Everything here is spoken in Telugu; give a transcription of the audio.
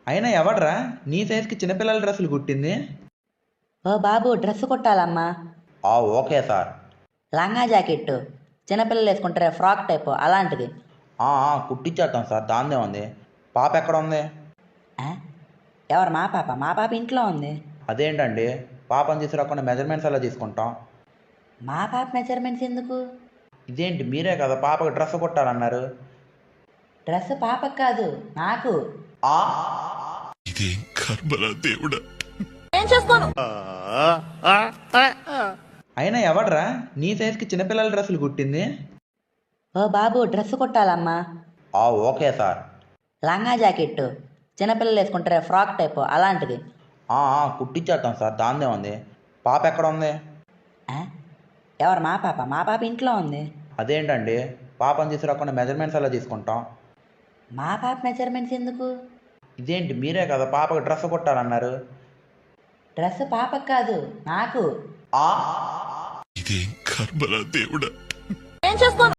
అయినా ఎవడ్రా నీ సైజుకి చిన్నపిల్లల డ్రెస్సులు కుట్టింది? ఓ బాబు, డ్రెస్ కుట్టాలమ్మా. Okay sir. లంగా జాకెట్టు చిన్నపిల్లలు వేసుకుంటారే, ఫ్రాక్ టైపు అలాంటిది. కుట్టించేద్దాం సార్, దాందే ఉంది. పాప ఎక్కడ ఉంది? ఆ? ఎవరు? మా పాప? మా పాప ఇంట్లో ఉంది. అదేంటండి, పాపని తీసుకురాకుండా మెజర్మెంట్స్ ఎలా తీసుకుంటాం? మా పాప మెజర్మెంట్స్ ఎందుకు? ఇదేంటి, మీరే కదా పాపకు డ్రెస్ కుట్టాలన్నారు? డ్రెస్ పాపకు కాదు, నాకు. ఇదేం కర్మరా దేవుడా. అయినా ఎవడ్రా నీ సైజుకి చిన్నపిల్లల డ్రెస్సులు కుట్టింది? ఓ బాబు, డ్రెస్ కుట్టాలమ్మా. Okay sir. లంగా జాకెట్టు చిన్నపిల్లలు వేసుకుంటారే, ఫ్రాక్ టైపు అలాంటిది. కుట్టించేద్దాం సార్, దాందే ఉంది. పాప ఎక్కడ ఉంది? ఆ? ఎవరు? మా పాప? మా పాప ఇంట్లో ఉంది. అదేంటండి, పాపని తీసుకురాకుండా మెజర్మెంట్స్ ఎలా తీసుకుంటాం? మా పాప మెజర్మెంట్స్ ఎందుకు? ఇదేంటి, మీరే కదా పాపకు డ్రెస్ కుట్టాలన్నారు? డ్రెస్ పాపకు కాదు, నాకు. ఇదేం కర్మరా దేవుడా.